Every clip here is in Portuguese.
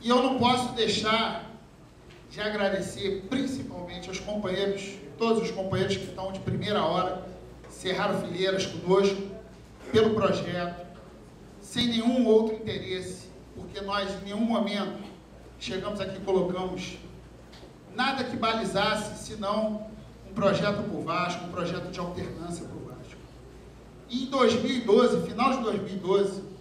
E eu não posso deixar de agradecer principalmente aos companheiros, todos os companheiros que estão de primeira hora, cerraram fileiras conosco, pelo projeto, sem nenhum outro interesse, porque nós em nenhum momento chegamos aqui e colocamos nada que balizasse, senão um projeto para o Vasco, um projeto de alternância para o Vasco. E em 2012, final de 2012,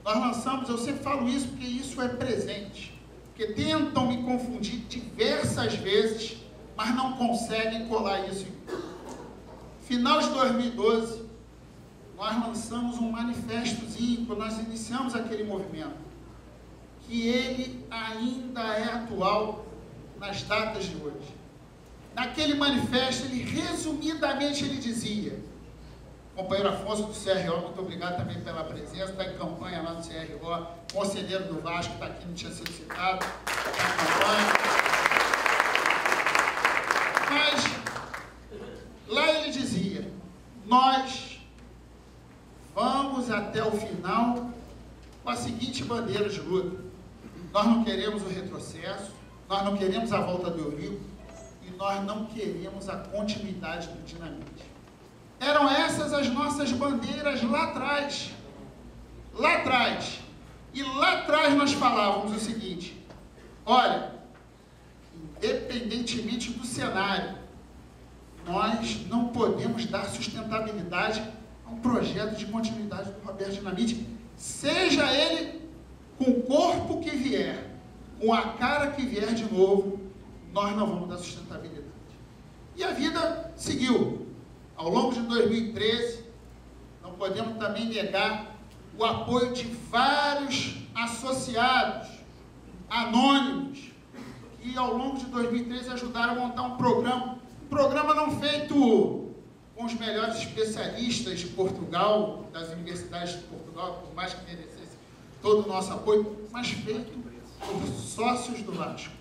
nós lançamos, eu sempre falo isso porque isso é presente, porque tentam me confundir diversas vezes, mas não conseguem colar isso em mim. Final de 2012, nós lançamos um manifestozinho, quando nós iniciamos aquele movimento, que ele ainda é atual nas datas de hoje. Naquele manifesto, ele resumidamente ele dizia, companheiro Afonso do CRO, muito obrigado também pela presença, está em campanha lá no CRO, conselheiro do Vasco, está aqui, não tinha sido citado, está em campanha. Mas, lá ele dizia, nós vamos até o final com a seguinte bandeira de luta, nós não queremos o retrocesso, nós não queremos a volta do Eurico, e nós não queremos a continuidade do Dinamite. Eram essas as nossas bandeiras lá atrás. Lá atrás. E lá atrás nós falávamos o seguinte, olha, independentemente do cenário, nós não podemos dar sustentabilidade a um projeto de continuidade do Roberto Dinamite, seja ele com o corpo que vier, com a cara que vier de novo, nós não vamos dar sustentabilidade. E a vida seguiu. Ao longo de 2013, não podemos também negar o apoio de vários associados, anônimos, que ao longo de 2013 ajudaram a montar um programa não feito com os melhores especialistas de Portugal, das universidades de Portugal, por mais que merecesse todo o nosso apoio, mas feito por sócios do Vasco.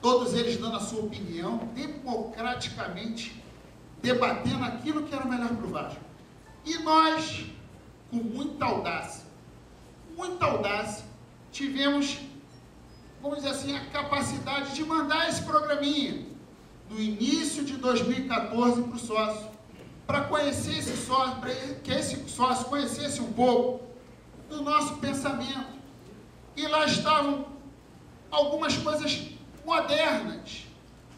Todos eles dando a sua opinião, democraticamente, debatendo aquilo que era melhor para o Vasco. E nós, com muita audácia, tivemos, vamos dizer assim, a capacidade de mandar esse programinha no início de 2014 para o sócio, para conhecer esse sócio, para que esse sócio conhecesse um pouco do nosso pensamento. E lá estavam algumas coisas modernas,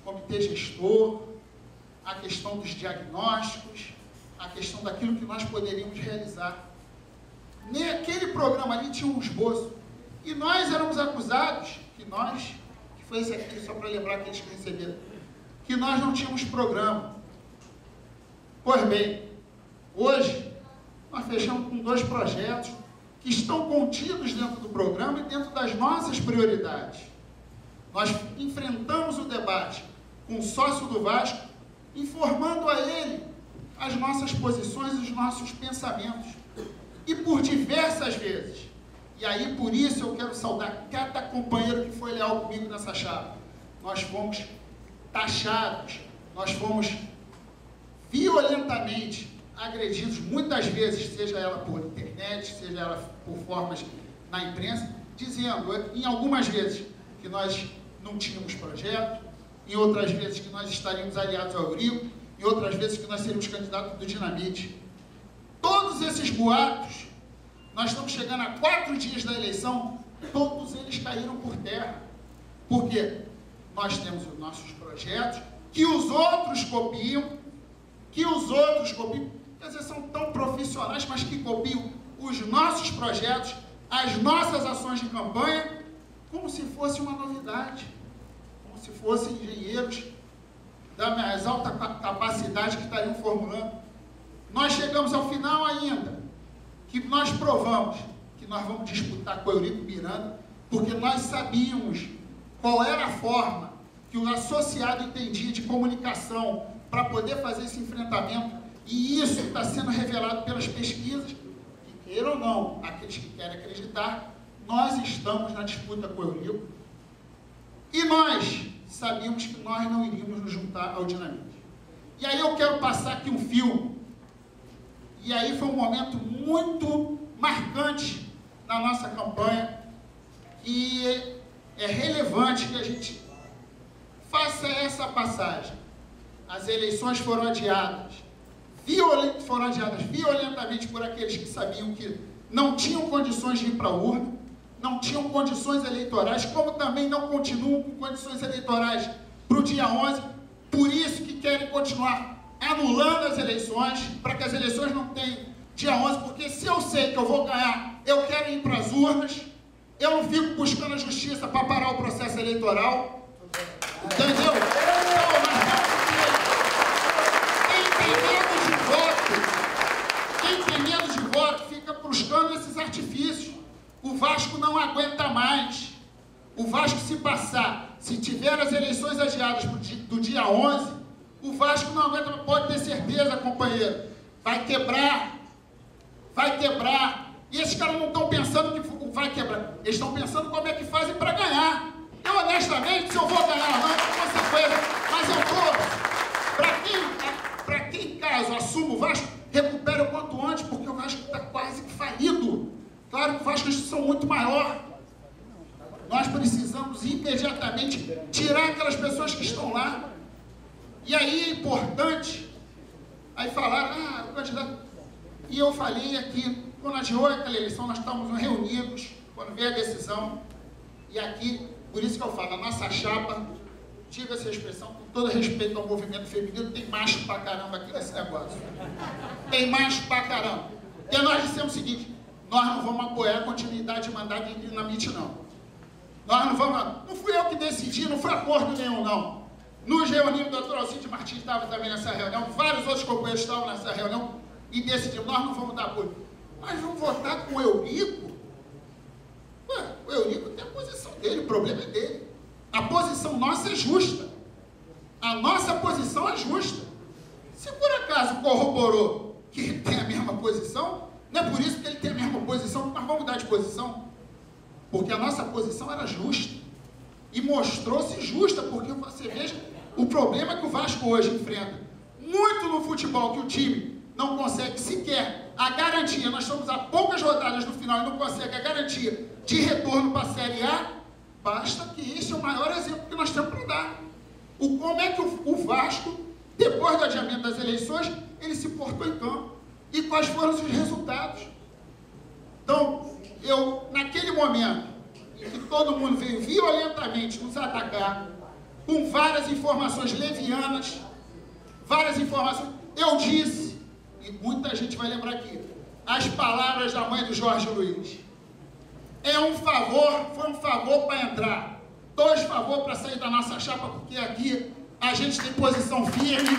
comitê gestor, a questão dos diagnósticos, a questão daquilo que nós poderíamos realizar. Naquele programa ali tinha um esboço, e nós éramos acusados, que foi esse aqui, só para lembrar aqueles que receberam, que nós não tínhamos programa. Pois bem, hoje nós fechamos com 2 projetos que estão contidos dentro do programa e dentro das nossas prioridades. Nós enfrentamos o debate com o sócio do Vasco, informando a ele as nossas posições e os nossos pensamentos. E por diversas vezes, e aí por isso eu quero saudar cada companheiro que foi leal comigo nessa chapa, nós fomos taxados, nós fomos violentamente agredidos, muitas vezes, seja ela por internet, seja ela por formas na imprensa, dizendo, em algumas vezes, que nós não tínhamos projeto, em outras vezes que nós estaríamos aliados ao Eurico, em outras vezes que nós seríamos candidatos do Dinamite. Todos esses boatos, nós estamos chegando a 4 dias da eleição, todos eles caíram por terra. Por quê? Nós temos os nossos projetos, que os outros copiam, quer dizer, são tão profissionais, mas que copiam os nossos projetos, as nossas ações de campanha, como se fosse uma novidade, como se fossem engenheiros da mais alta capacidade que estariam formulando. Nós chegamos ao final ainda, que nós provamos que nós vamos disputar com o Eurico Miranda, porque nós sabíamos qual era a forma que o associado entendia de comunicação para poder fazer esse enfrentamento, e isso está sendo revelado pelas pesquisas, que queiram ou não, aqueles que querem acreditar, nós estamos na disputa com o Eurico, e nós sabíamos que nós não iríamos nos juntar ao Dinamite. E aí eu quero passar aqui um filme, e aí foi um momento muito marcante na nossa campanha, e é relevante que a gente faça essa passagem. As eleições foram adiadas violentamente por aqueles que sabiam que não tinham condições de ir para a urna, não tinham condições eleitorais, como também não continuam com condições eleitorais para o dia 11, por isso que querem continuar anulando as eleições, para que as eleições não tenham dia 11, porque se eu sei que eu vou ganhar, eu quero ir para as urnas, eu não fico buscando a justiça para parar o processo eleitoral, entendeu? Então, nós quem tem medo de voto fica buscando esses artifícios. O Vasco não aguenta mais. O Vasco, se tiver as eleições adiadas do dia 11, o Vasco não aguenta, pode ter certeza, companheiro, vai quebrar. E esses caras não estão pensando que vai quebrar, eles estão pensando como é que fazem para ganhar. Eu, honestamente, se eu vou ganhar ou não, é consequência, mas eu vou. Para quem, caso assuma o Vasco, recupera o quanto antes, porque o Vasco está quase que falido. Claro que o Vasco é uma instituição muito maior. Nós precisamos imediatamente tirar aquelas pessoas que estão lá. E aí é importante, aí falaram, o candidato... E eu falei aqui, quando adiou aquela eleição, nós estávamos reunidos, quando veio a decisão, e aqui, por isso que eu falo, a nossa chapa, diga-se a expressão, com todo respeito ao movimento feminino, tem macho pra caramba aqui nesse negócio. Tem macho pra caramba. E nós dissemos o seguinte, nós não vamos apoiar a continuidade de mandato de dinamite, não. Nós não vamos... Não fui eu que decidi, não foi acordo nenhum, não. Nos reunimos, o doutor Alcide Martins estava também nessa reunião, vários outros companheiros estavam nessa reunião, e decidimos, nós não vamos dar apoio. Mas vamos votar com o Eurico? Ué, o Eurico tem a posição dele, o problema é dele. A posição nossa é justa. A nossa posição é justa. Se por acaso corroborou que ele tem a mesma posição, não é por isso que ele tem a mesma posição, mas vamos mudar de posição. Porque a nossa posição era justa. E mostrou-se justa, porque você veja o problema que o Vasco hoje enfrenta. Muito no futebol, que o time não consegue sequer a garantia, nós estamos a poucas rodadas no final e não consegue a garantia de retorno para a Série A, basta que esse é o maior exemplo que nós temos para dar. Como é que o Vasco, depois do adiamento das eleições, ele se portou em campo. E quais foram os resultados? Então, naquele momento em que todo mundo veio violentamente nos atacar, com várias informações levianas, eu disse, e muita gente vai lembrar aqui, as palavras da mãe do Jorge Luiz. Foi um favor para entrar, 2 favores para sair da nossa chapa, porque aqui a gente tem posição firme,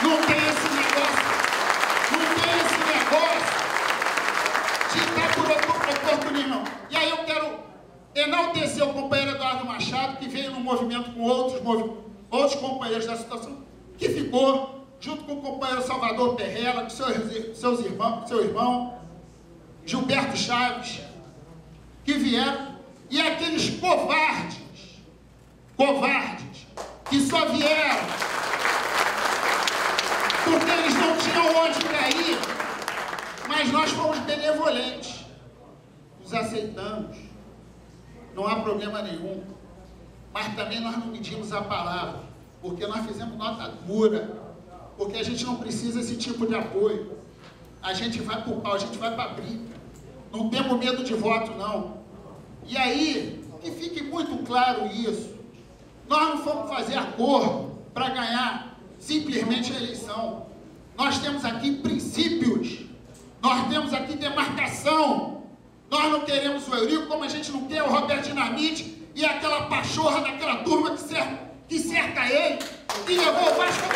não tem esse negócio de estar por oportunismo. E aí eu quero enaltecer o companheiro Eduardo Machado, que veio no movimento com outros companheiros da situação, que ficou junto com o companheiro Salvador Perrella, com seu irmão, Gilberto Chaves, que vieram, e aqueles covardes, que só vieram porque eles não tinham onde cair, mas nós fomos benevolentes, nos aceitamos, não há problema nenhum, mas também nós não medimos a palavra, porque nós fizemos nota dura, porque a gente não precisa desse tipo de apoio. A gente vai pro pau, a gente vai pra briga. Não temos medo de voto, não. E aí, que fique muito claro isso. Nós não fomos fazer acordo para ganhar simplesmente a eleição. Nós temos aqui princípios. Nós temos aqui demarcação. Nós não queremos o Eurico, como a gente não quer o Roberto Dinamite e aquela pachorra daquela turma que cerca ele, que levou o Vasco a